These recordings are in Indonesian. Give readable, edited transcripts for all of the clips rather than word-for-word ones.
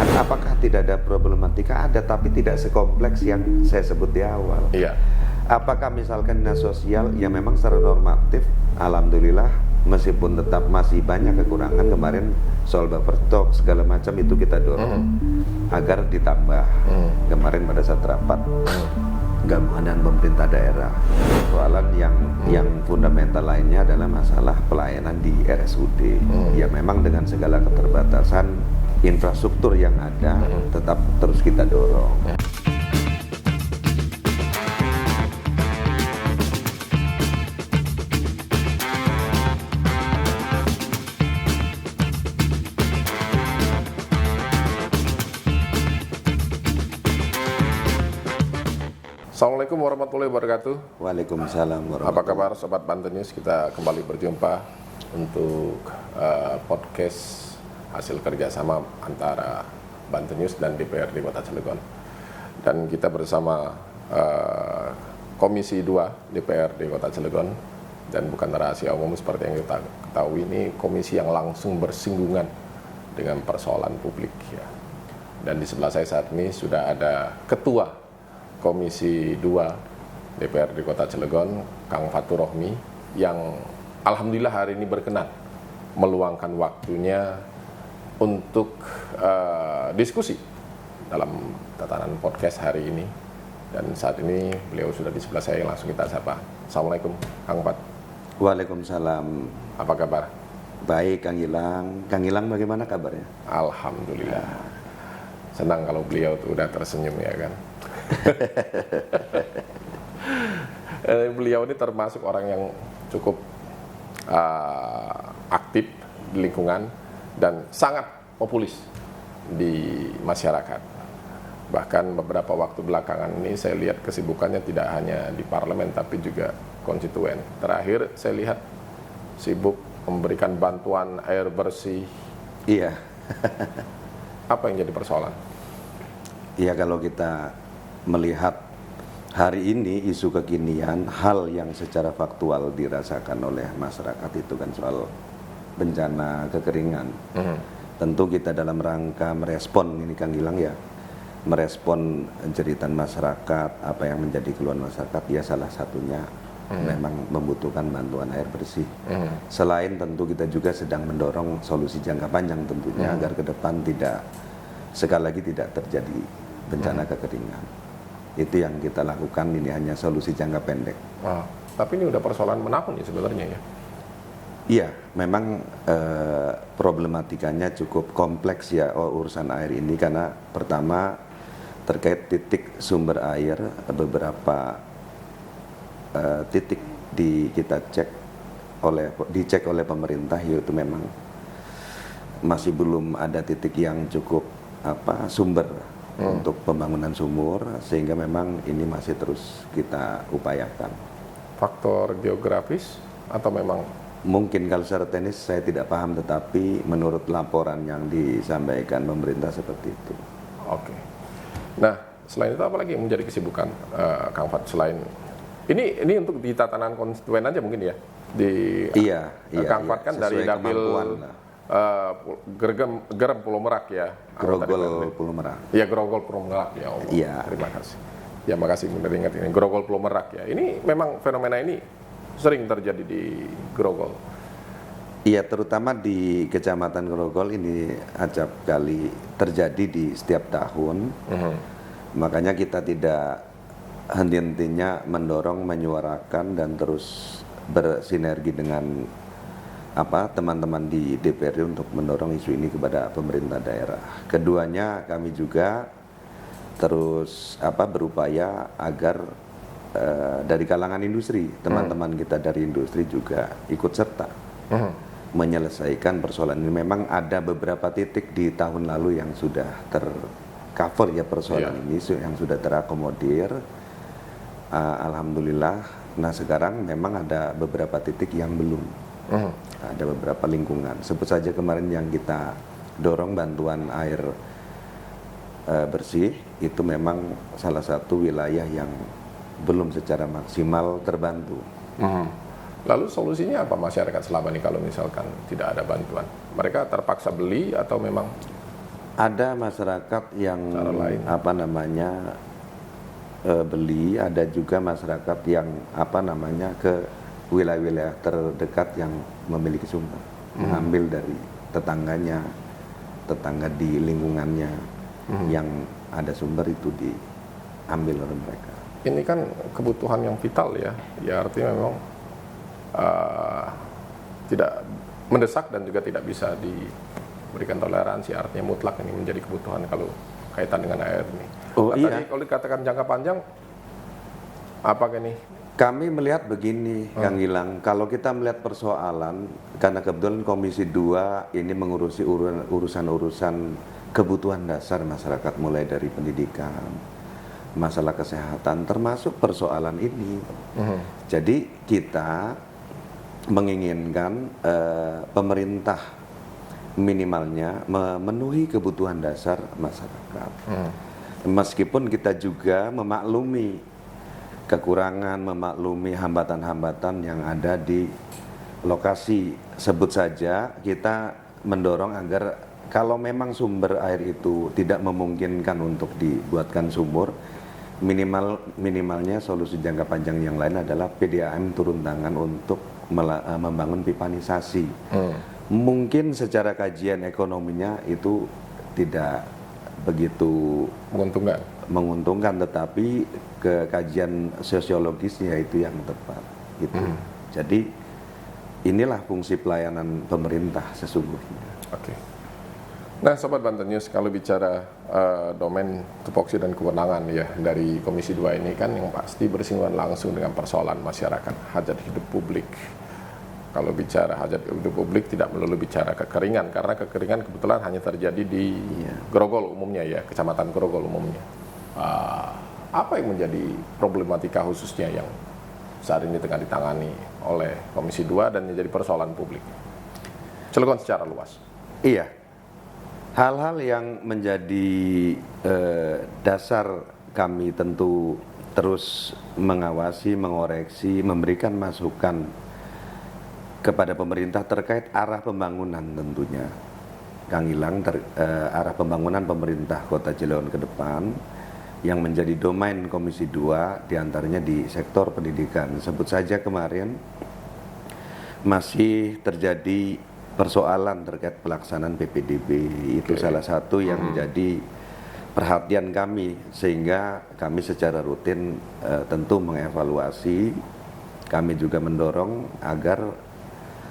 Apakah tidak ada problematika? Ada, tapi tidak sekompleks yang saya sebut di awal. Iya. Apakah misalkan dinas sosial, ya memang secara normatif, alhamdulillah, meskipun tetap masih banyak kekurangan, kemarin soal buffer stock segala macam itu kita dorong agar ditambah. Kemarin pada saat rapat gabungan dengan pemerintah daerah, soalan yang fundamental lainnya adalah masalah pelayanan di RSUD. Ya memang dengan segala keterbatasan infrastruktur yang ada, tetap terus kita dorong. Assalamualaikum warahmatullahi wabarakatuh. Waalaikumsalam warahmatullahi. Apa kabar Sobat Banten News? Kita kembali berjumpa untuk podcast hasil kerjasama antara Banten News dan DPRD Kota Cilegon. Dan kita bersama Komisi 2 DPRD Kota Cilegon. Dan bukan rahasia umum seperti yang kita ketahui, ini komisi yang langsung bersinggungan dengan persoalan publik. Ya. Dan di sebelah saya saat ini sudah ada Ketua Komisi 2 DPRD Kota Cilegon, Kang Fatur Rohmi, yang alhamdulillah hari ini berkenan meluangkan waktunya untuk diskusi dalam tatanan podcast hari ini. Dan saat ini beliau sudah di sebelah saya, langsung kita sapa. Assalamualaikum Kang Fat. Waalaikumsalam. Apa kabar? Baik Kang Gilang. Kang Gilang bagaimana kabarnya? Alhamdulillah. Senang kalau beliau tuh udah tersenyum ya kan. Beliau ini termasuk orang yang cukup aktif di lingkungan dan sangat populis di masyarakat. Bahkan beberapa waktu belakangan ini saya lihat kesibukannya tidak hanya di parlemen tapi juga konstituen. Terakhir saya lihat sibuk memberikan bantuan air bersih. Iya. Apa yang jadi persoalan? Iya, kalau kita melihat hari ini isu kekinian, hal yang secara faktual dirasakan oleh masyarakat itu kan soal bencana kekeringan. Tentu kita dalam rangka merespon ini Kang Gilang ya, merespon jeritan masyarakat, apa yang menjadi keluhan masyarakat, ya salah satunya memang membutuhkan bantuan air bersih. Selain tentu kita juga sedang mendorong solusi jangka panjang tentunya agar ke depan tidak, sekali lagi tidak terjadi bencana kekeringan. Itu yang kita lakukan, ini hanya solusi jangka pendek. Tapi ini udah persoalan menahun ya sebenarnya ya? Iya, memang problematikanya cukup kompleks ya urusan air ini, karena pertama terkait titik sumber air, beberapa titik kita dicek oleh pemerintah, yaitu memang masih belum ada titik yang cukup sumber untuk pembangunan sumur, sehingga memang ini masih terus kita upayakan. Faktor geografis atau memang? Mungkin kalau secara teknis saya tidak paham, tetapi menurut laporan yang disampaikan pemerintah seperti itu. Oke. Nah, selain itu apa lagi yang menjadi kesibukan Kang Fat selain ini untuk di tatanan konstituen aja mungkin ya? Kang Fat kan dari dapil Gerem Pulau Merak ya. Grogol Pulau Merak. Iya, Grogol Pulau Merak ya Allah. Iya. Terima kasih. Ya makasih benar ingat ini. Grogol Pulau Merak ya. Ini memang fenomena ini sering terjadi di Grogol. Iya, terutama di Kecamatan Grogol ini acap kali terjadi di setiap tahun. Makanya kita tidak henti-hentinya mendorong, menyuarakan dan terus bersinergi dengan teman-teman di DPRD untuk mendorong isu ini kepada pemerintah daerah. Keduanya kami juga terus berupaya agar dari kalangan industri, teman-teman kita dari industri juga ikut serta menyelesaikan persoalan ini. Memang ada beberapa titik di tahun lalu yang sudah tercover ya persoalan ini, yang sudah terakomodir. Alhamdulillah. Nah sekarang memang ada beberapa titik yang belum. Ada beberapa lingkungan. Sebut saja kemarin yang kita dorong bantuan air bersih, itu memang salah satu wilayah yang belum secara maksimal terbantu. Lalu solusinya apa masyarakat selama ini kalau misalkan tidak ada bantuan? Mereka terpaksa beli atau memang? Ada masyarakat yang Cara lain. apa namanya beli, ada juga masyarakat yang apa namanya ke wilayah-wilayah terdekat yang memiliki sumber, mengambil dari tetangganya, tetangga di lingkungannya yang ada sumber itu diambil oleh mereka. Ini kan kebutuhan yang vital ya, ya artinya memang tidak mendesak dan juga tidak bisa diberikan toleransi, artinya mutlak ini menjadi kebutuhan kalau kaitan dengan air ini. Oh, Tadi iya. kalau dikatakan jangka panjang, apakah ini? Kami melihat begini, Kang Gilang, kalau kita melihat persoalan, karena kebetulan Komisi 2 ini mengurusi urusan-urusan kebutuhan dasar masyarakat, mulai dari pendidikan, masalah kesehatan, termasuk persoalan ini. Jadi kita menginginkan pemerintah minimalnya memenuhi kebutuhan dasar masyarakat. Meskipun kita juga memaklumi kekurangan, memaklumi hambatan-hambatan yang ada di lokasi. Sebut saja kita mendorong agar kalau memang sumber air itu tidak memungkinkan untuk dibuatkan sumur, minimalnya solusi jangka panjang yang lain adalah PDAM turun tangan untuk membangun pipanisasi. Mungkin secara kajian ekonominya itu tidak begitu menguntungkan, tetapi ke kajian sosiologisnya itu yang tepat gitu. Jadi inilah fungsi pelayanan pemerintah sesungguhnya. Oke. Nah, Sobat Banten News, kalau bicara domain tupoksi dan kewenangan ya dari Komisi 2 ini kan yang pasti bersinggungan langsung dengan persoalan masyarakat, hajat hidup publik. Kalau bicara hajat hidup publik tidak melulu bicara kekeringan, karena kekeringan kebetulan hanya terjadi di Grogol umumnya ya, Kecamatan Grogol umumnya. Apa yang menjadi problematika khususnya yang saat ini tengah ditangani oleh Komisi 2 dan menjadi persoalan publik? Cilegon secara luas. Iya, hal-hal yang menjadi dasar kami tentu terus mengawasi, mengoreksi, memberikan masukan kepada pemerintah terkait arah pembangunan tentunya. Kang Gilang, arah pembangunan pemerintah Kota Cilegon ke depan yang menjadi domain Komisi 2 diantaranya di sektor pendidikan. Sebut saja kemarin masih terjadi persoalan terkait pelaksanaan PPDB, itu salah satu yang menjadi perhatian kami, sehingga kami secara rutin tentu mengevaluasi. Kami juga mendorong agar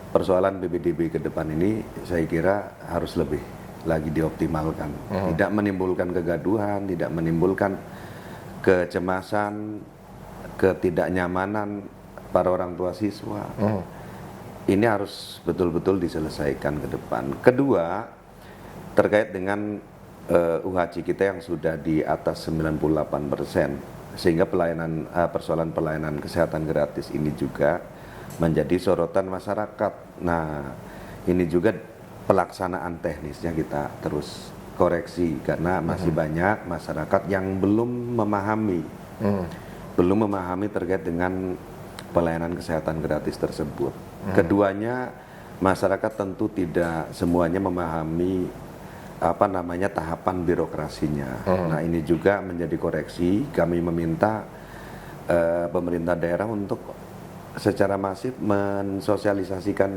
persoalan PPDB ke depan ini saya kira harus lebih lagi dioptimalkan, tidak menimbulkan kegaduhan, tidak menimbulkan kecemasan, ketidaknyamanan para orang tua siswa. Ini harus betul-betul diselesaikan ke depan. Kedua, terkait dengan UHC kita yang sudah di atas 98%, sehingga persoalan pelayanan kesehatan gratis ini juga menjadi sorotan masyarakat. Nah, ini juga pelaksanaan teknisnya kita terus koreksi, karena masih banyak masyarakat yang belum memahami terkait dengan pelayanan kesehatan gratis tersebut. Keduanya, masyarakat tentu tidak semuanya memahami tahapan birokrasinya. Nah, ini juga menjadi koreksi. Kami meminta pemerintah daerah untuk secara masif mensosialisasikan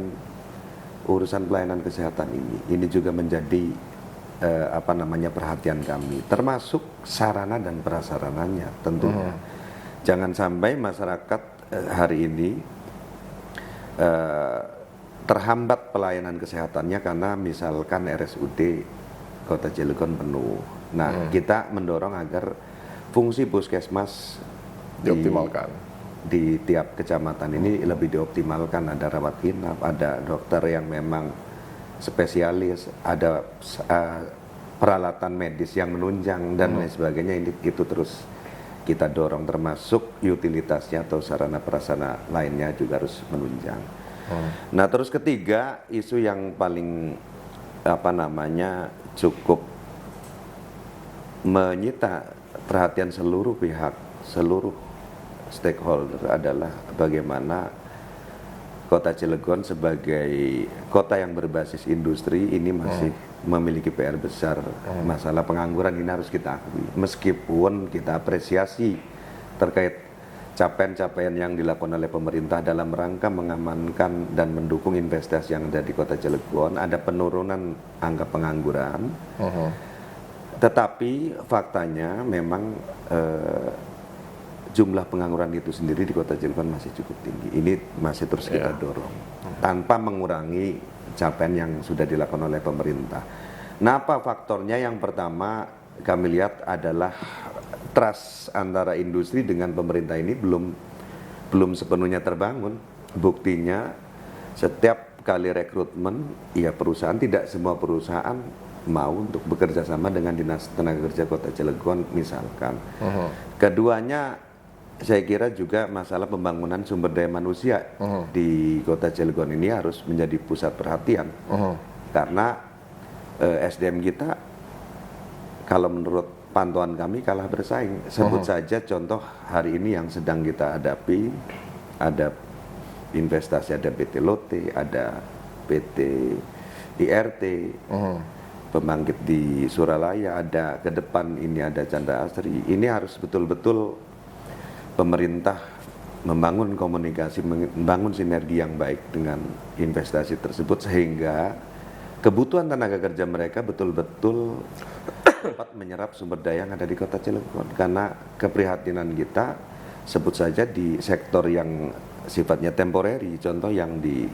urusan pelayanan kesehatan ini. Ini juga menjadi perhatian kami, termasuk sarana dan prasarananya tentunya. Jangan sampai masyarakat hari ini terhambat pelayanan kesehatannya karena misalkan RSUD Kota Cilegon penuh. Nah, kita mendorong agar fungsi puskesmas dioptimalkan di tiap kecamatan ini lebih dioptimalkan. Ada rawat inap, ada dokter yang memang spesialis, ada peralatan medis yang menunjang dan lain sebagainya. Itu terus kita dorong, termasuk utilitasnya atau sarana prasarana lainnya juga harus menunjang. Nah, terus ketiga, isu yang paling cukup menyita perhatian seluruh pihak, seluruh stakeholder adalah bagaimana Kota Cilegon sebagai kota yang berbasis industri ini masih memiliki PR besar. Masalah pengangguran ini harus kita akui. Meskipun kita apresiasi terkait capaian-capaian yang dilakukan oleh pemerintah dalam rangka mengamankan dan mendukung investasi yang ada di Kota Cilegon, ada penurunan angka pengangguran. Tetapi faktanya memang jumlah pengangguran itu sendiri di Kota Cilegon masih cukup tinggi. Ini masih terus kita dorong tanpa mengurangi capaian yang sudah dilakukan oleh pemerintah. Nah, apa faktornya? Yang pertama kami lihat adalah trust antara industri dengan pemerintah ini belum sepenuhnya terbangun. Buktinya setiap kali rekrutmen, ya perusahaan, tidak semua perusahaan mau untuk bekerja sama dengan Dinas Tenaga Kerja Kota Cilegon misalkan. Keduanya saya kira juga masalah pembangunan sumber daya manusia di Kota Cilegon ini harus menjadi pusat perhatian. Karena SDM kita kalau menurut pantauan kami kalah bersaing. Sebut saja contoh hari ini yang sedang kita hadapi, ada investasi, ada PT Lotte, ada PT IRT, pembangkit di Suralaya, ada ke depan ini ada Chandra Asri. Ini harus betul-betul pemerintah membangun komunikasi, membangun sinergi yang baik dengan investasi tersebut sehingga kebutuhan tenaga kerja mereka betul-betul dapat menyerap sumber daya yang ada di Kota Cilegon. Karena keprihatinan kita sebut saja di sektor yang sifatnya temporary, contoh yang di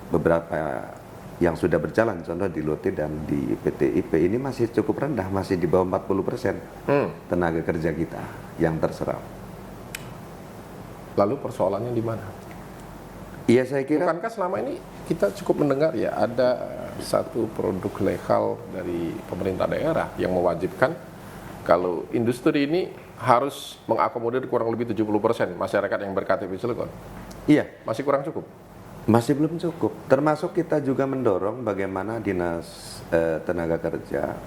beberapa yang sudah berjalan, contoh di Lotte dan di PT IP ini masih cukup rendah, masih di bawah 40% tenaga kerja kita yang terserap. Lalu persoalannya di mana? Iya, saya kira. Bukankah selama ini kita cukup mendengar ya ada satu produk legal dari pemerintah daerah yang mewajibkan kalau industri ini harus mengakomodir kurang lebih 70% masyarakat yang berKTP Cilegon. Iya. Masih kurang cukup? Masih belum cukup. Termasuk kita juga mendorong bagaimana Dinas Tenaga Kerja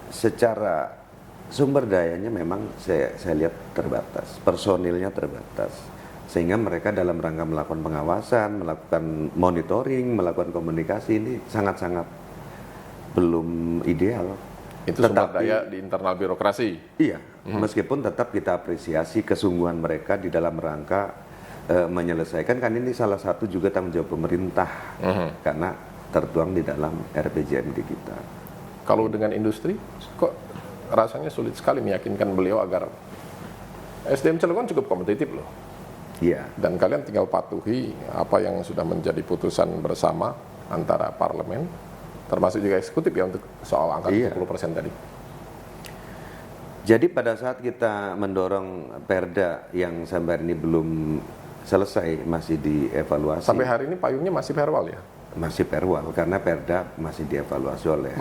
secara sumber dayanya memang saya lihat terbatas, personilnya terbatas, sehingga mereka dalam rangka melakukan pengawasan, melakukan monitoring, melakukan komunikasi ini sangat-sangat belum ideal. Itu sumber daya di internal birokrasi. Iya, meskipun tetap kita apresiasi kesungguhan mereka di dalam rangka menyelesaikan, kan ini salah satu juga tanggung jawab pemerintah karena tertuang di dalam RPJMD kita. Kalau dengan industri, kok rasanya sulit sekali meyakinkan beliau agar SDM Cilegon cukup kompetitif loh. Iya. Dan kalian tinggal patuhi apa yang sudah menjadi putusan bersama antara parlemen, termasuk juga eksekutif ya untuk soal angka 70% tadi. Jadi pada saat kita mendorong Perda yang sampai hari ini belum selesai, masih dievaluasi. Sampai hari ini payungnya masih perwal ya? Masih perwal, karena Perda masih dievaluasi oleh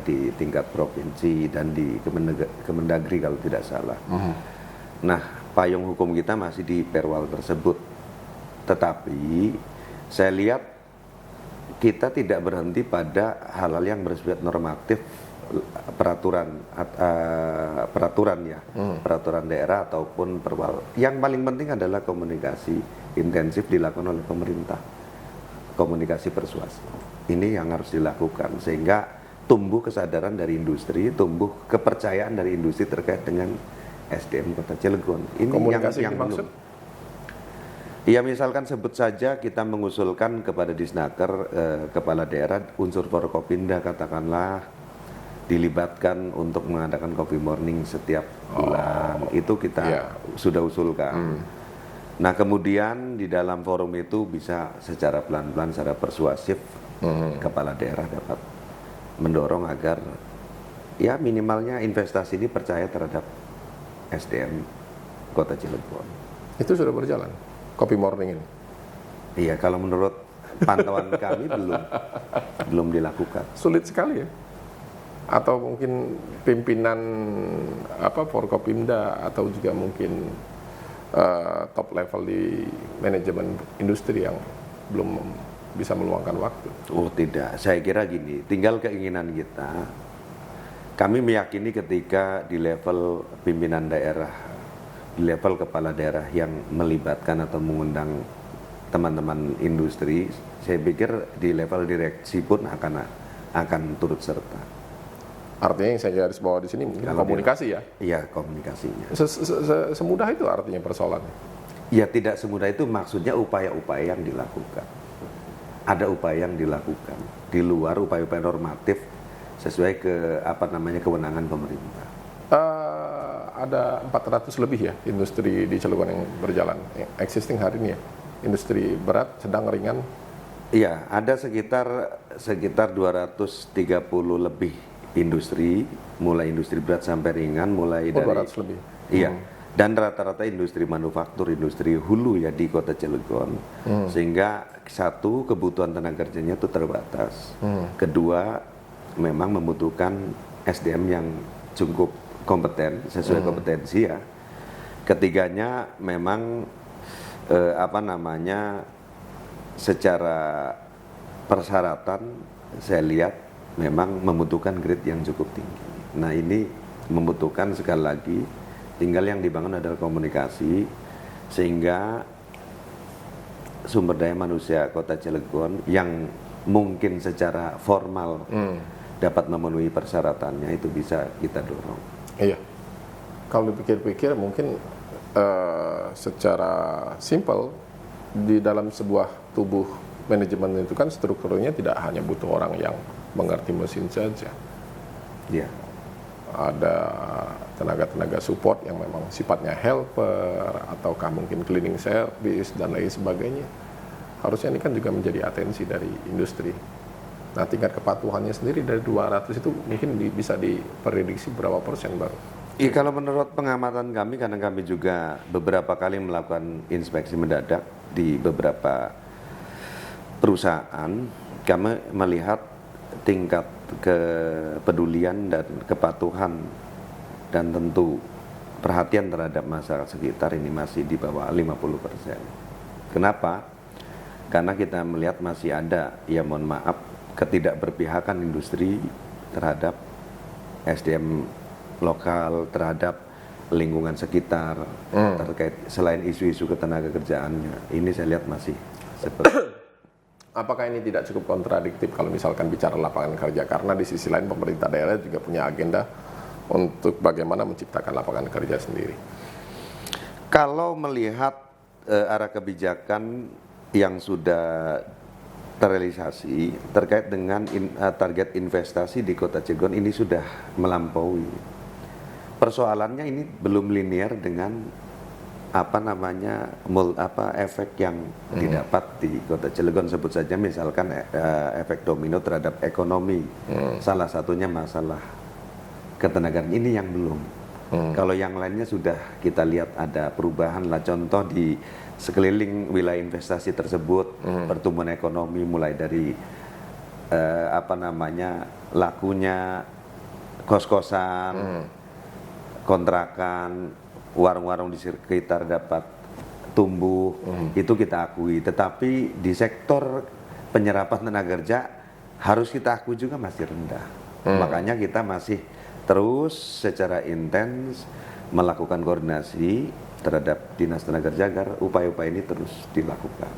di tingkat provinsi dan di Kemendagri kalau tidak salah. Nah, payung hukum kita masih di perwal tersebut. Tetapi saya lihat kita tidak berhenti pada hal-hal yang bersifat normatif, peraturan daerah ataupun perwal. Yang paling penting adalah komunikasi intensif dilakukan oleh pemerintah, komunikasi persuasi. Ini yang harus dilakukan sehingga tumbuh kesadaran dari industri, tumbuh kepercayaan dari industri terkait dengan SDM Kota Cilegon. Ini komunikasi yang dimaksud? Ya, misalkan sebut saja kita mengusulkan kepada Disnaker, kepala daerah, unsur Forkopimda katakanlah dilibatkan untuk mengadakan coffee morning setiap bulan. Itu kita sudah usulkan. Nah, kemudian di dalam forum itu bisa secara pelan-pelan, secara persuasif kepala daerah dapat mendorong agar ya minimalnya investasi ini percaya terhadap SDM Kota Cilegon. Itu sudah berjalan, coffee morning ini? Iya, kalau menurut pantauan kami belum dilakukan. Sulit sekali ya? Atau mungkin pimpinan Forkopimda atau juga mungkin top level di manajemen industri yang belum bisa meluangkan waktu? Oh tidak, saya kira gini, tinggal keinginan kita. Kami meyakini ketika di level pimpinan daerah, di level kepala daerah yang melibatkan atau mengundang teman-teman industri, saya pikir di level direksi pun akan akan turut serta. Artinya yang saya garis bawah di sini mungkin komunikasi ya? Iya, komunikasinya. Semudah itu artinya persoalannya? Ya tidak semudah itu, maksudnya upaya-upaya yang dilakukan. Ada upaya yang dilakukan di luar upaya-upaya normatif sesuai kewenangan pemerintah. Ada 400 lebih ya industri di Cilegon yang berjalan, existing hari ini ya, industri berat, sedang, ringan. Iya, ada sekitar 230 lebih industri, mulai industri berat sampai ringan, mulai dari 200 lebih. Iya. Dan rata-rata industri manufaktur, industri hulu ya di Kota Cilegon. Sehingga satu, kebutuhan tenaga kerjanya itu terbatas. Kedua, memang membutuhkan SDM yang cukup kompeten, sesuai kompetensi ya. Ketiganya memang secara persyaratan saya lihat memang membutuhkan grade yang cukup tinggi. Nah ini membutuhkan sekali lagi, tinggal yang dibangun adalah komunikasi, sehingga sumber daya manusia Kota Cilegon yang mungkin secara formal dapat memenuhi persyaratannya itu bisa kita dorong. Iya, kalau dipikir-pikir mungkin secara simpel di dalam sebuah tubuh manajemen itu kan strukturnya tidak hanya butuh orang yang mengerti mesin saja. Iya. Ada tenaga-tenaga support yang memang sifatnya helper ataukah mungkin cleaning service dan lain sebagainya. Harusnya ini kan juga menjadi atensi dari industri. Nah, tingkat kepatuhannya sendiri dari 200 itu mungkin bisa diprediksi berapa persen baru? Iya, kalau menurut pengamatan kami, karena kami juga beberapa kali melakukan inspeksi mendadak di beberapa perusahaan, kami melihat tingkat kepedulian dan kepatuhan dan tentu perhatian terhadap masyarakat sekitar ini masih di bawah 50%. Kenapa? Karena kita melihat masih ada, ya mohon maaf, ketidakberpihakan industri terhadap SDM lokal, terhadap lingkungan sekitar, terkait selain isu-isu ketenaga kerjaannya. Ini saya lihat masih seperti. Apakah ini tidak cukup kontradiktif kalau misalkan bicara lapangan kerja? Karena di sisi lain pemerintah daerah juga punya agenda untuk bagaimana menciptakan lapangan kerja sendiri. Kalau melihat arah kebijakan yang sudah terrealisasi terkait dengan target investasi di Kota Cilegon ini sudah melampaui. Persoalannya ini belum linear dengan efek yang didapat di Kota Cilegon, sebut saja misalkan efek domino terhadap ekonomi. Salah satunya masalah ketenagaan ini yang belum. Kalau yang lainnya sudah kita lihat ada perubahan lah, contoh di sekeliling wilayah investasi tersebut, pertumbuhan ekonomi mulai dari lakunya kos-kosan, kontrakan, warung-warung di sekitar dapat tumbuh, itu kita akui. Tetapi di sektor penyerapan tenaga kerja harus kita akui juga masih rendah. Makanya kita masih terus secara intens melakukan koordinasi terhadap Dinas Tenaga Kerja agar upaya-upaya ini terus dilakukan.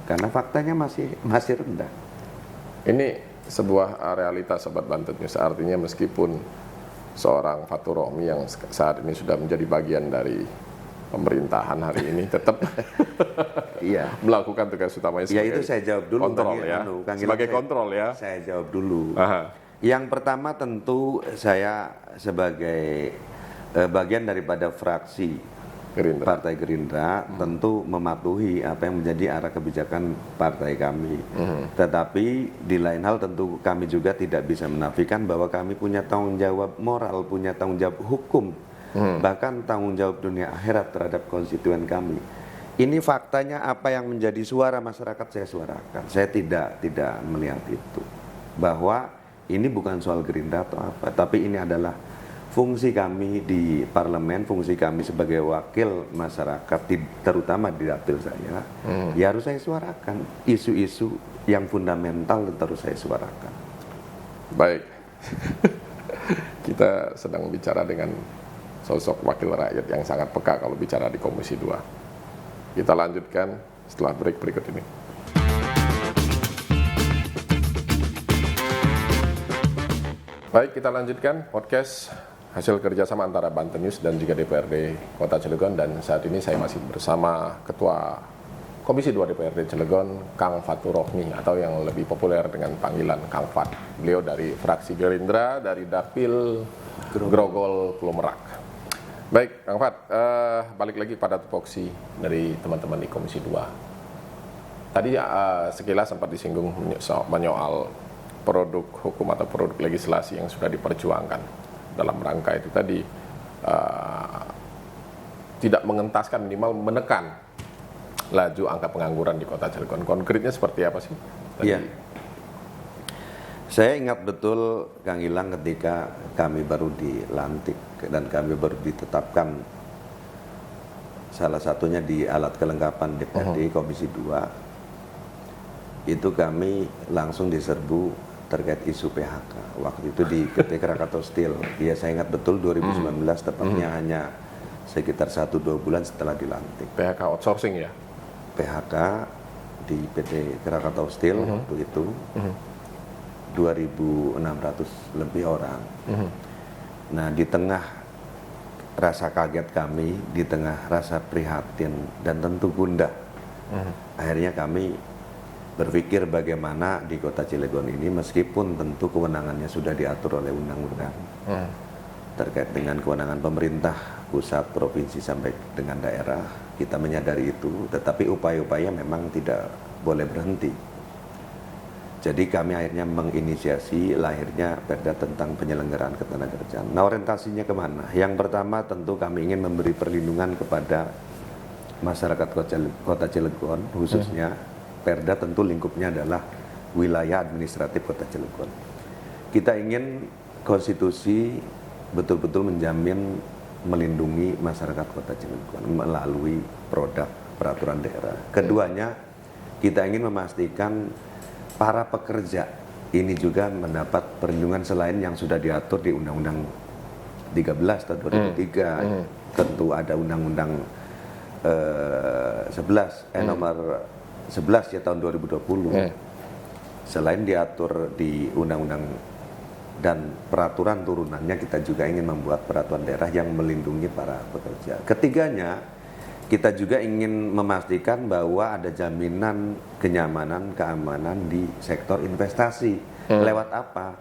Karena faktanya masih rendah. Ini sebuah realitas Sobat Bantet News, artinya meskipun seorang Fatur Rohmi yang saat ini sudah menjadi bagian dari pemerintahan hari ini tetap melakukan tugas utamanya sebagai itu saya jawab dulu kontrol ya. Sebagai kontrol ya. Saya jawab dulu. Aha. Yang pertama tentu saya sebagai bagian daripada fraksi Gerindra. Partai Gerindra tentu mematuhi apa yang menjadi arah kebijakan partai kami. Tetapi di lain hal tentu kami juga tidak bisa menafikan bahwa kami punya tanggung jawab moral, punya tanggung jawab hukum, bahkan tanggung jawab dunia akhirat terhadap konstituen kami. Ini faktanya apa yang menjadi suara masyarakat saya suarakan. Saya tidak melihat itu. Bahwa ini bukan soal Gerindra atau apa, tapi ini adalah fungsi kami di parlemen, fungsi kami sebagai wakil masyarakat, terutama di dapil saya, ya harus saya suarakan. Isu-isu yang fundamental terus saya suarakan. Baik, kita sedang bicara dengan sosok wakil rakyat yang sangat peka kalau bicara di Komisi 2. Kita lanjutkan setelah break berikut ini. Baik, kita lanjutkan podcast hasil kerjasama antara Banten News dan juga DPRD Kota Cilegon, dan saat ini saya masih bersama Ketua Komisi 2 DPRD Cilegon, Kang Fatur Rohmi, atau yang lebih populer dengan panggilan Kang Fat. Beliau dari fraksi Gerindra, dari Dapil Grogol Pulau Merak. Baik, Kang Fat, balik lagi pada tupoksi dari teman-teman di Komisi 2. Tadi sekilas sempat disinggung menyoal produk hukum atau produk legislasi yang sudah diperjuangkan dalam rangka itu tadi, tidak mengentaskan, minimal menekan laju angka pengangguran di Kota Cilegon. Konkretnya seperti apa sih? Iya. Saya ingat betul Kang Gilang ketika kami baru dilantik dan kami baru ditetapkan, salah satunya di alat kelengkapan DPRD Komisi 2, itu kami langsung diserbu terkait isu PHK. Waktu itu di PT Krakatau Steel. Ya, saya ingat betul 2019, tepatnya hanya sekitar 1-2 bulan setelah dilantik. PHK outsourcing ya? PHK di PT Krakatau Steel waktu itu 2.600 lebih orang. Nah, di tengah rasa kaget kami, di tengah rasa prihatin dan tentu gundah, akhirnya kami berpikir bagaimana di Kota Cilegon ini, meskipun tentu kewenangannya sudah diatur oleh undang-undang terkait dengan kewenangan pemerintah pusat, provinsi sampai dengan daerah, kita menyadari itu, tetapi upaya-upaya memang tidak boleh berhenti. Jadi kami akhirnya menginisiasi lahirnya Perda tentang penyelenggaraan ketenagakerjaan. Nah, orientasinya kemana? Yang pertama tentu kami ingin memberi perlindungan kepada masyarakat Kota Cilegon, khususnya Perda tentu lingkupnya adalah wilayah administratif Kota Cilegon. Kita ingin konstitusi betul-betul menjamin melindungi masyarakat Kota Cilegon melalui produk peraturan daerah. Keduanya, kita ingin memastikan para pekerja ini juga mendapat perlindungan selain yang sudah diatur di Undang-Undang 13 tahun 2003. Tentu ada Undang-Undang nomor 11 ya tahun 2020. Selain diatur di Undang-Undang dan peraturan turunannya, kita juga ingin membuat peraturan daerah yang melindungi para pekerja. Ketiganya, kita juga ingin memastikan bahwa ada jaminan kenyamanan, keamanan di sektor investasi. Lewat apa?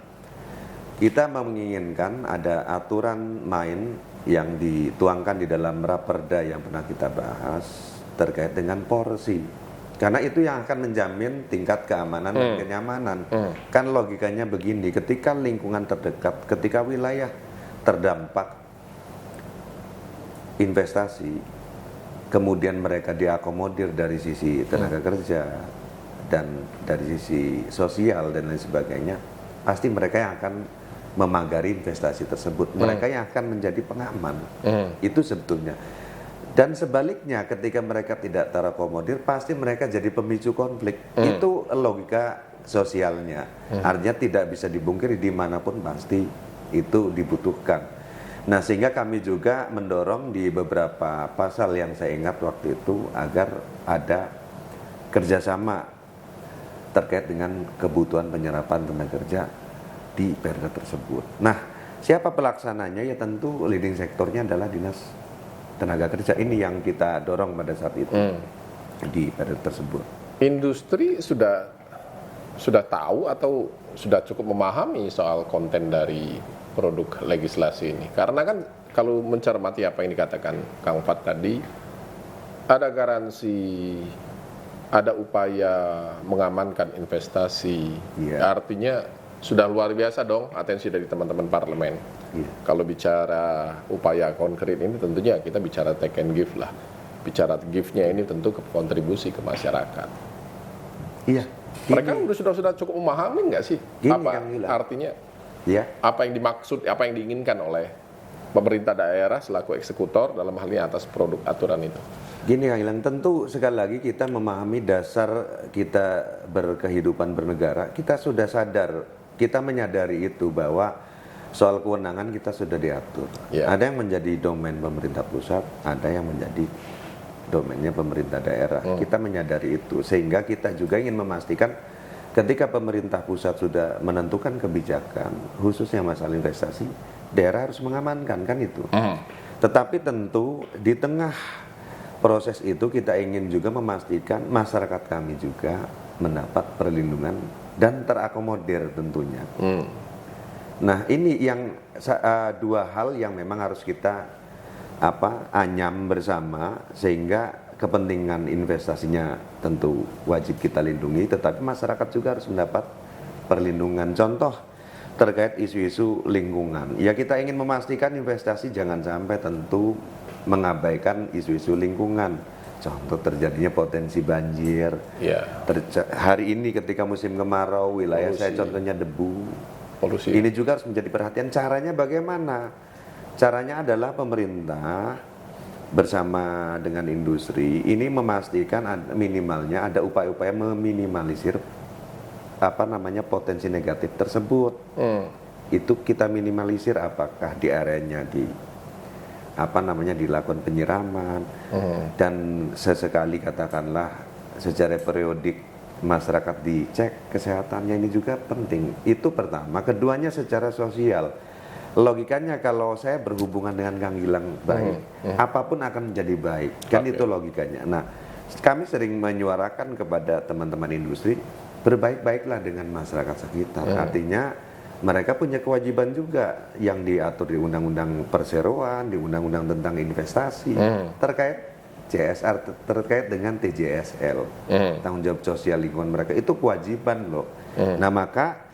Kita menginginkan ada aturan main yang dituangkan di dalam Raperda yang pernah kita bahas terkait dengan porsi. Karena itu yang akan menjamin tingkat keamanan dan kenyamanan. Kan logikanya begini, ketika lingkungan terdekat, ketika wilayah terdampak investasi, kemudian mereka diakomodir dari sisi tenaga kerja dan dari sisi sosial dan lain sebagainya, pasti mereka yang akan memagari investasi tersebut, mereka yang akan menjadi pengaman. Itu sebetulnya. Dan sebaliknya, ketika mereka tidak terakomodir, pasti mereka jadi pemicu konflik. Itu logika sosialnya. Artinya tidak bisa dibungkiri, dimanapun pasti itu dibutuhkan. Nah, sehingga kami juga mendorong di beberapa pasal yang saya ingat waktu itu agar ada kerjasama terkait dengan kebutuhan penyerapan tenaga kerja di Perda tersebut. Nah, siapa pelaksananya? Ya tentu leading sektornya adalah Dinas Tenaga Kerja. Ini yang kita dorong pada saat itu di Perda tersebut. Industri sudah tahu atau sudah cukup memahami soal konten dari produk legislasi ini? Karena kan kalau mencermati apa yang dikatakan Kang Fat tadi, ada garansi, ada upaya mengamankan investasi. Artinya sudah luar biasa dong atensi dari teman-teman parlemen. Kalau bicara upaya konkret ini, tentunya kita bicara take and give lah. Bicara give-nya ini tentu ke kontribusi ke masyarakat. Iya. Mereka sudah cukup memahami nggak sih apa artinya? Apa yang dimaksud, apa yang diinginkan oleh pemerintah daerah selaku eksekutor dalam hal ini atas produk aturan itu? Gini Kang Gilang, tentu sekali lagi kita memahami dasar kita berkehidupan bernegara, kita sudah sadar, kita menyadari itu bahwa soal kewenangan kita sudah diatur. Ada yang menjadi domain pemerintah pusat, ada yang menjadi domainnya pemerintah daerah. Kita menyadari itu, sehingga kita juga ingin memastikan ketika pemerintah pusat sudah menentukan kebijakan, khususnya masalah investasi, daerah harus mengamankan, kan itu. Tetapi tentu di tengah proses itu kita ingin juga memastikan masyarakat kami juga mendapat perlindungan dan terakomodir tentunya. Nah, ini yang dua hal yang memang harus kita anyam bersama, sehingga kepentingan investasinya tentu wajib kita lindungi, tetapi masyarakat juga harus mendapat perlindungan. Contoh terkait isu-isu lingkungan, ya kita ingin memastikan investasi jangan sampai tentu mengabaikan isu-isu lingkungan. Contoh terjadinya potensi banjir. Hari ini ketika musim kemarau, wilayah polusi. saya contohnya debu. Polusi. Ini juga harus menjadi perhatian. Caranya bagaimana? Caranya adalah pemerintah bersama dengan industri ini memastikan minimalnya ada upaya-upaya meminimalisir potensi negatif tersebut. Itu kita minimalisir, apakah di areanya dilakukan penyiraman, dan sesekali katakanlah secara periodik masyarakat dicek kesehatannya, ini juga penting. Itu pertama. Keduanya secara sosial. Logikanya kalau saya berhubungan dengan Kang Gilang baik, apapun akan menjadi baik, kan itu logikanya. Nah, kami sering menyuarakan kepada teman-teman industri, berbaik-baiklah dengan masyarakat sekitar. Artinya mereka punya kewajiban juga yang diatur di Undang-Undang Perseroan, di Undang-Undang tentang investasi, terkait CSR, terkait dengan TJSL, tanggung jawab sosial lingkungan mereka, itu kewajiban loh. Nah, maka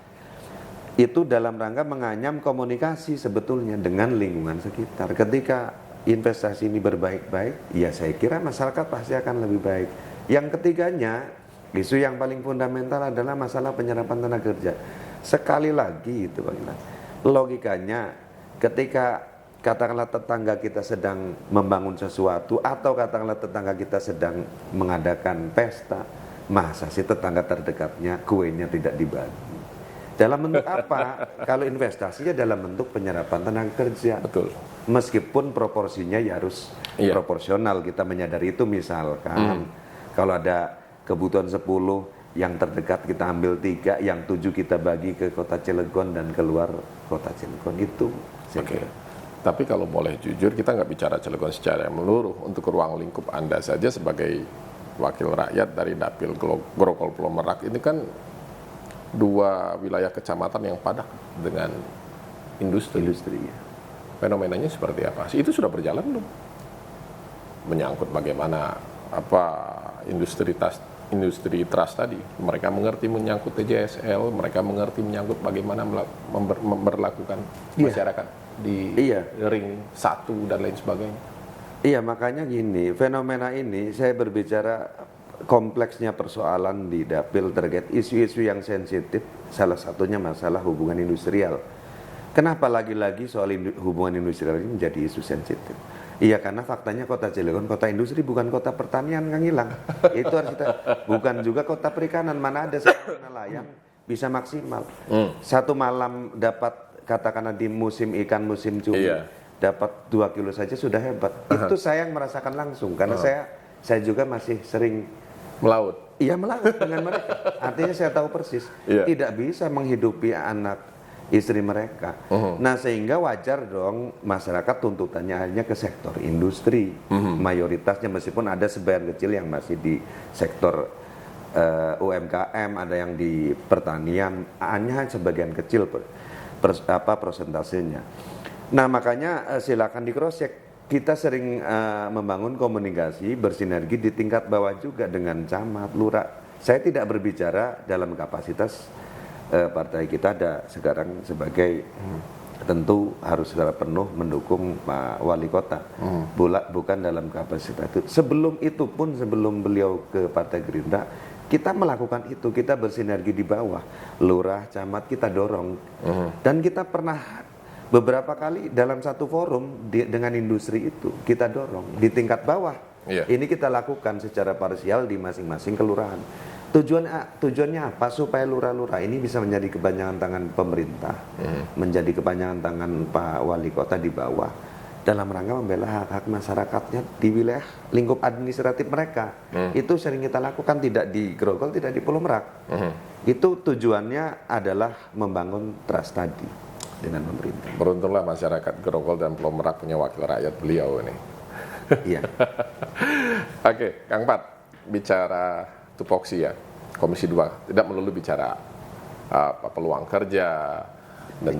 itu dalam rangka menganyam komunikasi sebetulnya dengan lingkungan sekitar. Ketika investasi ini berbaik-baik, ya saya kira masyarakat pasti akan lebih baik. Yang ketiganya, isu yang paling fundamental adalah masalah penyerapan tenaga kerja. Sekali lagi itu Bang Ilan, logikanya ketika katakanlah tetangga kita sedang membangun sesuatu, atau katakanlah tetangga kita sedang mengadakan pesta, masa sih tetangga terdekatnya kuenya tidak dibagi? Dalam bentuk apa? Kalau investasinya dalam bentuk penyerapan tenaga kerja. Betul. Meskipun proporsinya ya harus proporsional, kita menyadari itu. Misalkan kalau ada kebutuhan 10, yang terdekat kita ambil 3, yang 7 kita bagi ke kota Cilegon dan keluar kota Cilegon, itu. Oke. Tapi kalau boleh jujur, kita nggak bicara Cilegon secara menyeluruh. Untuk ruang lingkup Anda saja sebagai wakil rakyat dari Dapil Grogol Pulau Merak, ini kan 2 wilayah kecamatan yang padat dengan industri. Ya. Fenomenanya seperti apa sih? Itu sudah berjalan belum? Menyangkut bagaimana industri trust tadi. Mereka mengerti menyangkut TJSL, mereka mengerti menyangkut bagaimana memperlakukan masyarakat di ring 1 dan lain sebagainya. Iya, makanya gini, fenomena ini saya berbicara kompleksnya persoalan di Dapil terkait isu-isu yang sensitif, salah satunya masalah hubungan industrial. Kenapa lagi-lagi soal hubungan industrial ini menjadi isu sensitif? Iya, karena faktanya kota Cilegon kota industri, bukan kota pertanian, Kang Gilang. Itu harus kita, bukan juga kota perikanan. Mana ada seorang nelayan bisa maksimal. Satu malam dapat, katakanlah di musim ikan, musim cumi, dapat 2 kilo saja sudah hebat. Itu saya yang merasakan langsung, karena saya juga masih sering melaut. Iya, melaut dengan mereka. Artinya saya tahu persis, tidak bisa menghidupi anak istri mereka. Nah, sehingga wajar dong masyarakat tuntutannya hanya ke sektor industri. Mayoritasnya, meskipun ada sebagian kecil yang masih di sektor UMKM, ada yang di pertanian, hanya sebagian kecil persentasenya. Nah, makanya silakan di cross check. Kita sering membangun komunikasi bersinergi di tingkat bawah juga dengan camat, lurah. Saya tidak berbicara dalam kapasitas partai kita ada sekarang sebagai tentu harus secara penuh mendukung Pak Wali Kota. Bukan dalam kapasitas itu. Sebelum itu pun, sebelum beliau ke Partai Gerindra, kita melakukan itu, kita bersinergi di bawah. Lurah, camat kita dorong. Dan kita pernah beberapa kali dalam satu forum dengan industri itu kita dorong di tingkat bawah. Ini kita lakukan secara parsial di masing-masing kelurahan. Tujuannya apa? Supaya lurah-lurah ini bisa menjadi kepanjangan tangan pemerintah, menjadi kepanjangan tangan Pak Wali Kota di bawah. dalam rangka membela hak-hak masyarakatnya di wilayah lingkup administratif mereka. Itu sering kita lakukan, tidak di Grogol, tidak di Pulau Merak. Itu tujuannya adalah membangun trust tadi dengan pemerintah. Beruntunglah masyarakat Grogol dan Pulau Merak punya wakil rakyat beliau ini. Iya. Oke, Kang Pat, bicara tupoksi ya, Komisi 2, tidak melulu bicara peluang kerja, dan,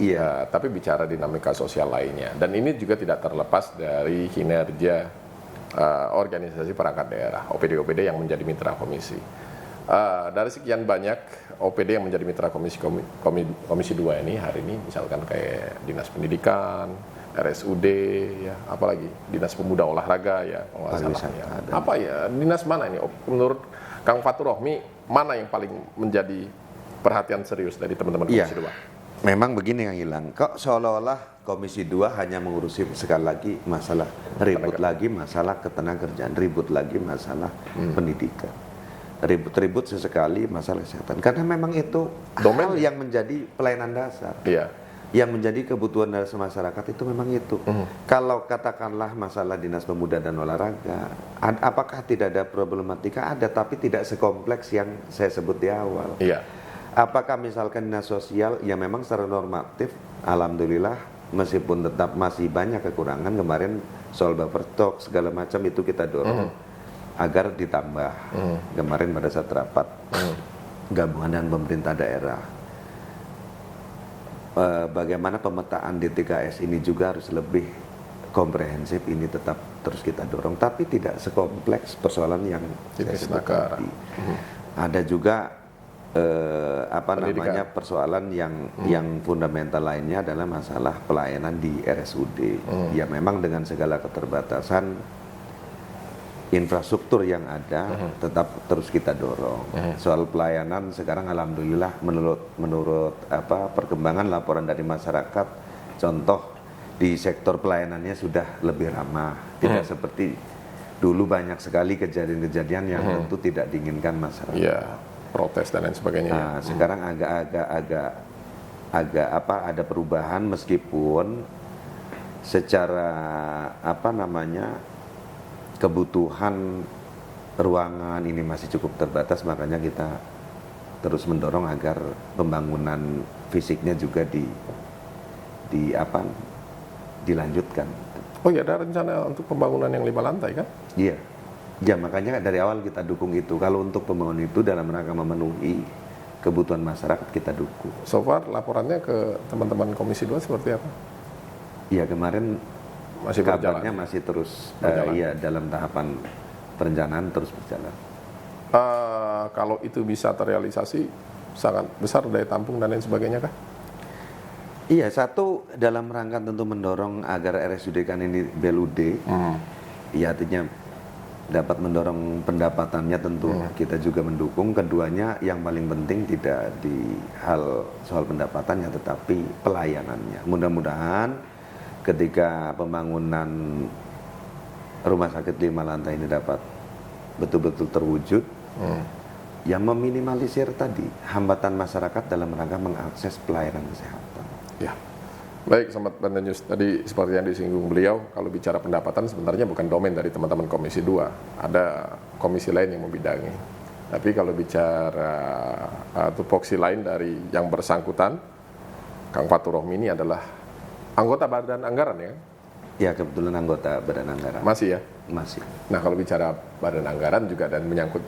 tapi bicara dinamika sosial lainnya. Dan ini juga tidak terlepas dari kinerja organisasi perangkat daerah, OPD-OPD yang menjadi mitra komisi. Dari sekian banyak OPD yang menjadi mitra komisi 2 ini hari ini, misalkan kayak Dinas Pendidikan, RSUD, ya, apalagi Dinas Pemuda Olahraga ya, apa ya, dinas mana ini? Menurut Kang Fatur Rohmi, mana yang paling menjadi perhatian serius dari teman-teman Komisi 2? Memang begini yang hilang, kok seolah-olah Komisi 2 hanya mengurusi sekali lagi masalah ribut lagi masalah ketenagakerjaan, ribut lagi masalah pendidikan, ribut-ribut sesekali masalah kesehatan, karena memang itu hal yang menjadi pelayanan dasar. Yang menjadi kebutuhan dari masyarakat itu memang itu. Kalau katakanlah masalah Dinas Pemuda dan Olahraga, apakah tidak ada problematika? Ada, tapi tidak sekompleks yang saya sebut di awal. Apakah misalkan Dinas Sosial, ya memang secara normatif, alhamdulillah, meskipun tetap masih banyak kekurangan, kemarin soal buffer stock segala macam itu kita dorong agar ditambah. Kemarin pada saat rapat gabungan dengan pemerintah daerah, bagaimana pemetaan D3S ini juga harus lebih komprehensif, ini tetap terus kita dorong, tapi tidak sekompleks persoalan yang saya sebut tadi. Ada juga namanya persoalan yang fundamental lainnya adalah masalah pelayanan di RSUD. Ya memang dengan segala keterbatasan infrastruktur yang ada tetap terus kita dorong. Soal pelayanan sekarang alhamdulillah menurut perkembangan laporan dari masyarakat, contoh di sektor pelayanannya sudah lebih ramah, tidak seperti dulu banyak sekali kejadian-kejadian yang tentu tidak diinginkan masyarakat. Protes dan lain sebagainya. Nah, sekarang agak ada perubahan, meskipun secara kebutuhan ruangan ini masih cukup terbatas, makanya kita terus mendorong agar pembangunan fisiknya juga dilanjutkan. Oh ya, ada rencana untuk pembangunan yang 5 lantai kan? Iya. Ya makanya dari awal kita dukung itu. Kalau untuk pembangunan itu dalam rangka memenuhi kebutuhan masyarakat, kita dukung. So far laporannya ke teman-teman Komisi 2 seperti apa? Iya, kemarin masih kabarnya masih terus dalam tahapan perencanaan terus berjalan. Kalau itu bisa terrealisasi, sangat besar daya tampung dan lain sebagainya kah? Iya, satu dalam rangka tentu mendorong agar RSUD kan ini BLUD, ya artinya dapat mendorong pendapatannya, tentu kita juga mendukung. Keduanya yang paling penting tidak di hal soal pendapatannya, tetapi pelayanannya. Mudah-mudahan ketika pembangunan rumah sakit 5 lantai ini dapat betul-betul terwujud, yang meminimalisir tadi hambatan masyarakat dalam rangka mengakses pelayanan kesehatan. Ya. Baik, Sobat Banten News, tadi seperti yang disinggung beliau, kalau bicara pendapatan sebenarnya bukan domain dari teman-teman Komisi 2, ada komisi lain yang membidangi. Tapi kalau bicara tupoksi lain dari yang bersangkutan, Kang Fatur Rohmi ini adalah anggota Badan Anggaran ya? Ya, kebetulan anggota Badan Anggaran. Masih ya? Masih. Nah, kalau bicara Badan Anggaran juga dan menyangkut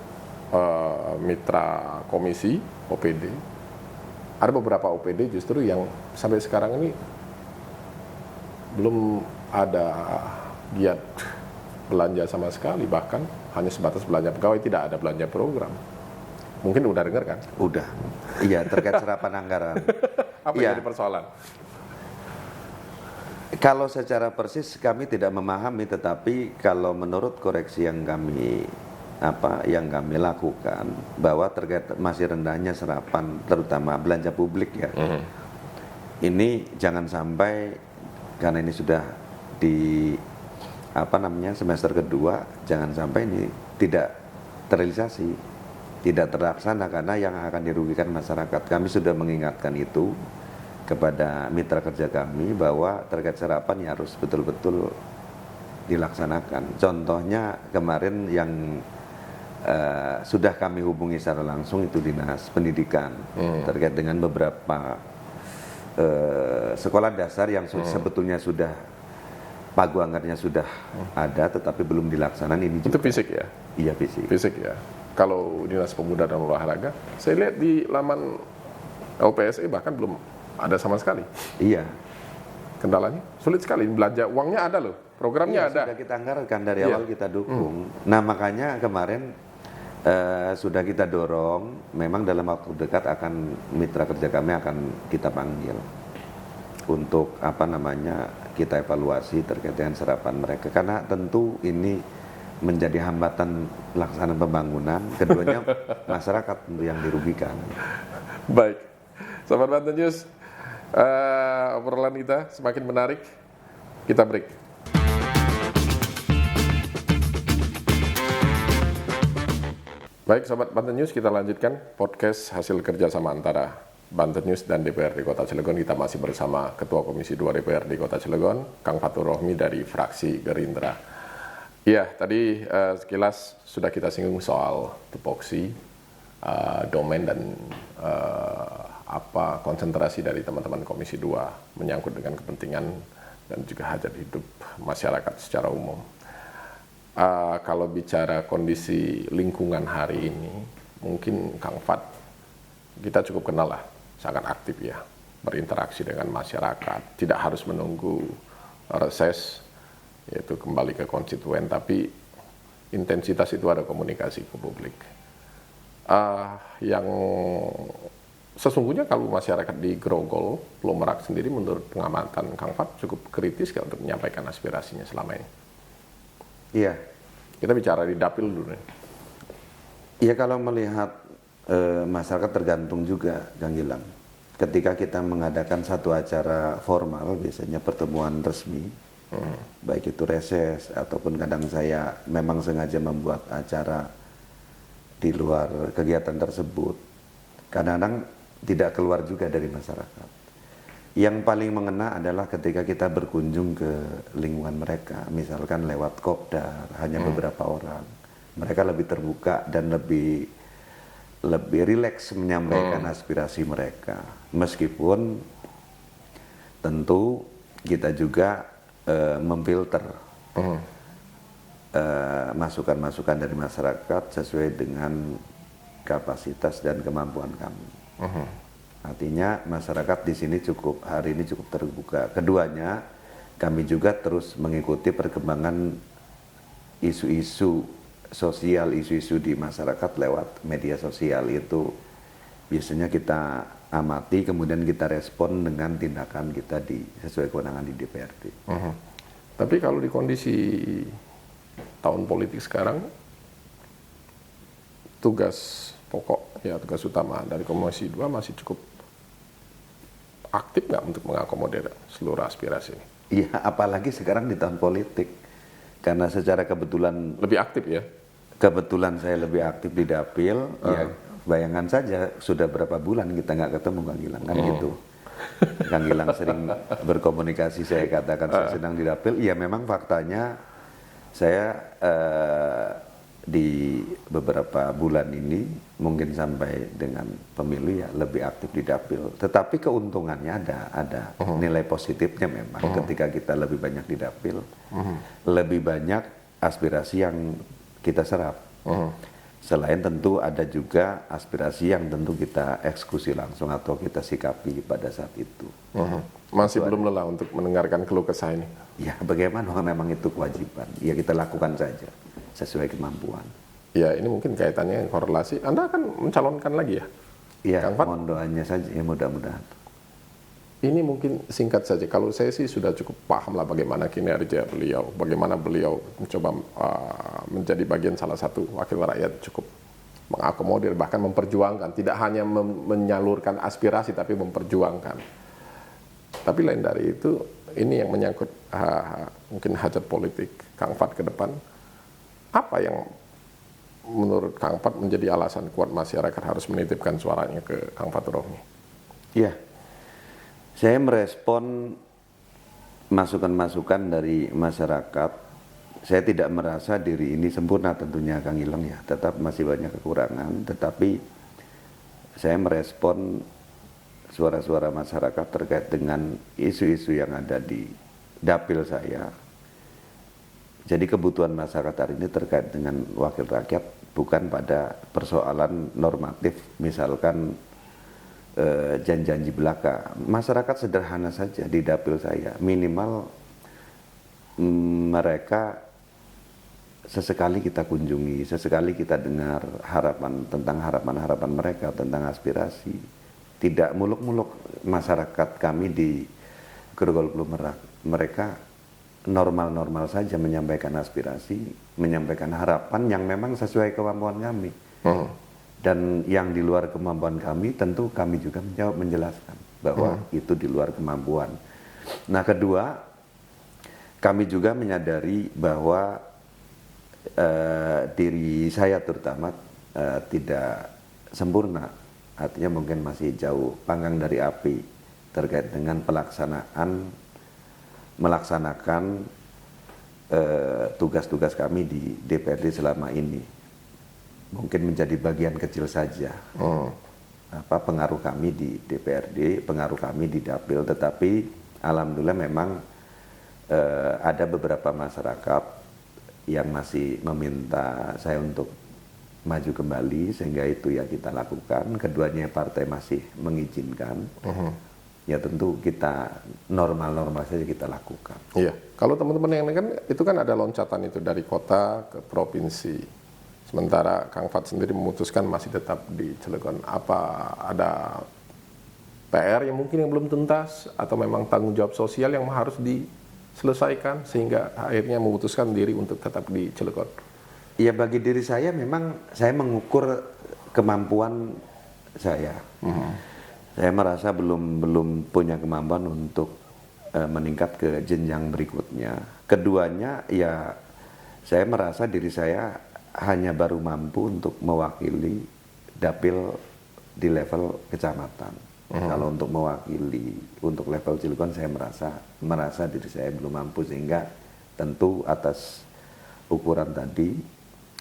mitra komisi, OPD, ada beberapa OPD justru yang sampai sekarang ini belum ada giat belanja sama sekali, bahkan hanya sebatas belanja pegawai, tidak ada belanja program. Mungkin udah dengar kan? Udah. Iya, terkait serapan anggaran. Apa yang jadi persoalan? Kalau secara persis kami tidak memahami, tetapi kalau menurut koreksi yang kami lakukan, bahwa terkait masih rendahnya serapan terutama belanja publik ya. Ini jangan sampai, karena ini sudah di semester kedua, jangan sampai ini tidak terrealisasi, tidak terlaksana, karena yang akan dirugikan masyarakat. Kami sudah mengingatkan itu kepada mitra kerja kami bahwa terkait serapan ya harus betul-betul dilaksanakan. Contohnya kemarin yang sudah kami hubungi secara langsung itu Dinas Pendidikan terkait dengan beberapa sekolah dasar yang sebetulnya sudah pagu anggarnya sudah ada tetapi belum dilaksanakan ini juga. Itu fisik ya? Iya fisik. Fisik ya. Kalau Dinas Pemuda dan Olahraga, saya lihat di laman LPSE bahkan belum ada sama sekali. Iya. Kendalanya sulit sekali, belanja uangnya ada loh, programnya ada. Sudah kita anggarkan dari awal kita dukung. Nah makanya kemarin sudah kita dorong, memang dalam waktu dekat akan mitra kerja kami akan kita panggil untuk kita evaluasi terkait dengan serapan mereka karena tentu ini menjadi hambatan pelaksanaan pembangunan, keduanya masyarakat yang dirugikan. Baik, Sobat Banten News, obrolan kita semakin menarik, kita break. Baik, Sobat Banten News, kita lanjutkan podcast hasil kerjasama antara Banten News dan DPRD Kota Cilegon. Kita masih bersama Ketua Komisi 2 DPRD Kota Cilegon, Kang Fatur Rohmi dari fraksi Gerindra. Iya, tadi sekilas sudah kita singgung soal tupoksi, domain dan konsentrasi dari teman-teman Komisi 2 menyangkut dengan kepentingan dan juga hajat hidup masyarakat secara umum. Kalau bicara kondisi lingkungan hari ini, mungkin Kang Fat, kita cukup kenal lah, sangat aktif ya, berinteraksi dengan masyarakat, tidak harus menunggu reses, yaitu kembali ke konstituen, tapi intensitas itu ada komunikasi ke publik. Yang sesungguhnya kalau masyarakat di Grogol, Pulau Merak sendiri menurut pengamatan Kang Fat cukup kritis untuk menyampaikan aspirasinya selama ini. Iya. Kita bicara di dapil dulu nih. Iya, kalau melihat masyarakat tergantung juga, Kang Gilang. Ketika kita mengadakan satu acara formal, biasanya pertemuan resmi, baik itu reses ataupun kadang saya memang sengaja membuat acara di luar kegiatan tersebut, kadang-kadang tidak keluar juga dari masyarakat. Yang paling mengena adalah ketika kita berkunjung ke lingkungan mereka, misalkan lewat kopdar, hanya beberapa orang, mereka lebih terbuka dan lebih rileks menyampaikan aspirasi mereka, meskipun tentu kita juga memfilter masukan-masukan dari masyarakat sesuai dengan kapasitas dan kemampuan kami. Artinya masyarakat di sini hari ini cukup terbuka. Keduanya, kami juga terus mengikuti perkembangan isu-isu sosial, isu-isu di masyarakat lewat media sosial. Itu biasanya kita amati, kemudian kita respon dengan tindakan kita sesuai kewenangan di DPRD. Tapi kalau di kondisi tahun politik sekarang, tugas pokok, ya tugas utama dari Komisi 2 masih cukup aktif nggak untuk mengakomodir seluruh aspirasi ini? Iya, apalagi sekarang di tahun politik. Karena secara kebetulan... Lebih aktif ya? Kebetulan saya lebih aktif di dapil, ya bayangan saja sudah berapa bulan kita nggak ketemu Kang Gilang, kan gitu. Kang Gilang sering berkomunikasi, saya katakan saya sedang di dapil. Ya memang faktanya saya di beberapa bulan ini mungkin sampai dengan pemilu ya lebih aktif di dapil. Tetapi keuntungannya ada nilai positifnya memang ketika kita lebih banyak di dapil, lebih banyak aspirasi yang kita serap. Selain tentu ada juga aspirasi yang tentu kita eksekusi langsung atau kita sikapi pada saat itu. Masih belum lelah untuk mendengarkan keluh kesah ini? Ya bagaimana, memang itu kewajiban. Ya kita lakukan saja sesuai kemampuan. Ya ini mungkin kaitannya korelasi. Anda akan mencalonkan lagi ya? Iya, mohon doanya saja ya, mudah-mudahan. Ini mungkin singkat saja. Kalau saya sih sudah cukup paham lah bagaimana kinerja beliau, bagaimana beliau mencoba menjadi bagian salah satu wakil rakyat, cukup mengakomodir, bahkan memperjuangkan, tidak hanya menyalurkan aspirasi tapi memperjuangkan. Tapi lain dari itu, ini yang menyangkut mungkin hajat politik Kang Fat ke depan. Apa yang menurut Kang Fat menjadi alasan kuat masyarakat harus menitipkan suaranya ke Kang Fatur Rohmi? Iya. Saya merespon masukan-masukan dari masyarakat. Saya tidak merasa diri ini sempurna tentunya Kang Ileng ya, tetap masih banyak kekurangan, tetapi saya merespon suara-suara masyarakat terkait dengan isu-isu yang ada di dapil saya. Jadi kebutuhan masyarakat hari ini terkait dengan wakil rakyat, bukan pada persoalan normatif, misalkan janji-janji belaka. Masyarakat sederhana saja di dapil saya, minimal mereka sesekali kita kunjungi, sesekali kita dengar harapan mereka, tentang aspirasi. Tidak muluk-muluk masyarakat kami di Grogol Pulau Merak. Mereka normal-normal saja menyampaikan aspirasi, menyampaikan harapan yang memang sesuai kemampuan kami. Dan yang di luar kemampuan kami, tentu kami juga menjelaskan bahwa itu di luar kemampuan. Nah, kedua, kami juga menyadari bahwa diri saya terutama tidak sempurna, artinya mungkin masih jauh panggang dari api terkait dengan melaksanakan tugas-tugas kami di DPRD selama ini. Mungkin menjadi bagian kecil saja pengaruh kami di DPRD, pengaruh kami di dapil, tetapi alhamdulillah memang ada beberapa masyarakat yang masih meminta saya untuk maju kembali, sehingga itu ya kita lakukan. Keduanya partai masih mengizinkan, ya tentu kita normal-normal saja kita lakukan. Iya, kalau teman-teman yang kan itu kan ada loncatan itu dari kota ke provinsi. Sementara Kang Fat sendiri memutuskan masih tetap di Cilegon. Apa ada PR yang mungkin yang belum tuntas, atau memang tanggung jawab sosial yang harus diselesaikan sehingga akhirnya memutuskan diri untuk tetap di Cilegon? Ya, bagi diri saya memang saya mengukur kemampuan saya. Saya merasa belum punya kemampuan untuk meningkat ke jenjang berikutnya. Keduanya ya saya merasa diri saya hanya baru mampu untuk mewakili dapil di level kecamatan. Kalau untuk mewakili untuk level Cilegon, saya merasa diri saya belum mampu, sehingga tentu atas ukuran tadi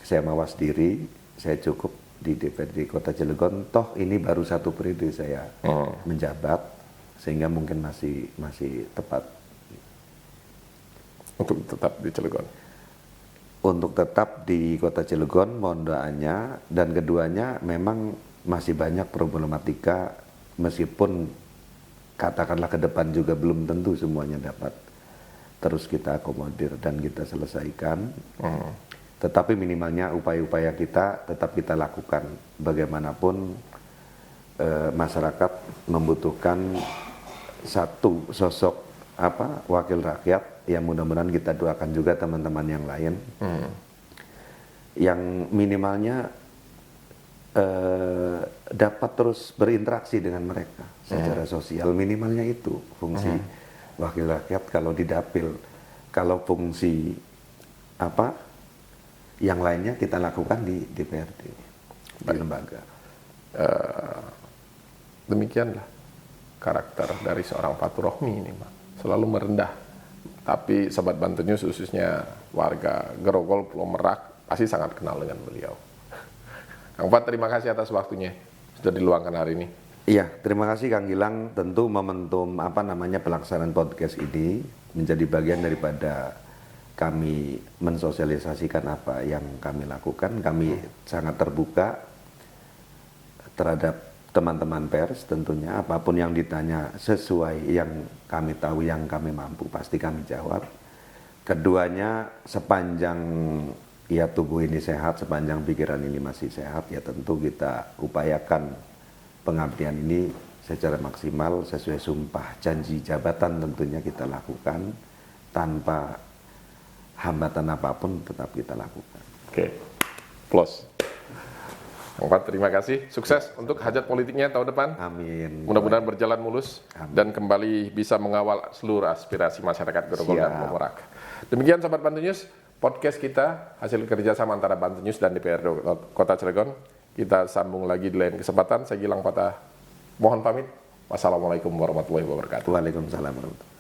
saya mawas diri, saya cukup di DPRD Kota Cilegon. Toh ini baru 1 periode saya menjabat, sehingga mungkin masih tepat untuk tetap di Cilegon. Untuk tetap di Kota Cilegon, mohon doanya. Dan keduanya memang masih banyak problematika, meskipun katakanlah ke depan juga belum tentu semuanya dapat terus kita akomodir dan kita selesaikan. Tetapi minimalnya upaya-upaya kita tetap kita lakukan. Bagaimanapun masyarakat membutuhkan satu sosok wakil rakyat, yang mudah-mudahan kita doakan juga teman-teman yang lain, yang minimalnya dapat terus berinteraksi dengan mereka secara sosial. Minimalnya itu fungsi wakil rakyat kalau di dapil. Kalau fungsi yang lainnya kita lakukan di DPRD, di lembaga. Demikianlah karakter dari seorang Fatur Rohmi ini, Pak. Selalu merendah. Tapi Sobat Bantu News, khususnya warga Grogol Pulau Merak, pasti sangat kenal dengan beliau. Kang Fat, terima kasih atas waktunya sudah diluangkan hari ini. Iya, terima kasih Kang Gilang. Tentu momentum pelaksanaan podcast ini menjadi bagian daripada kami mensosialisasikan apa yang kami lakukan. Kami sangat terbuka terhadap teman-teman pers, tentunya apapun yang ditanya sesuai yang kami tahu, yang kami mampu, pasti kami jawab. Keduanya, sepanjang ya tubuh ini sehat, sepanjang pikiran ini masih sehat, ya tentu kita upayakan pengabdian ini secara maksimal, sesuai sumpah janji jabatan tentunya kita lakukan, tanpa hambatan apapun tetap kita lakukan. Oke, plus. Kang Fat, terima kasih. Sukses untuk hajat politiknya tahun depan. Amin. Mudah-mudahan berjalan mulus. Amin. Dan kembali bisa mengawal seluruh aspirasi masyarakat Grogol dan Pulau Merak. Demikian Sobat Bantu News, podcast kita hasil kerjasama antara Bantu News dan DPRD Kota Cilegon. Kita sambung lagi di lain kesempatan. Saya Gilang Patah, mohon pamit. Wassalamualaikum warahmatullahi wabarakatuh. Waalaikumsalam warahmatullahi wabarakatuh.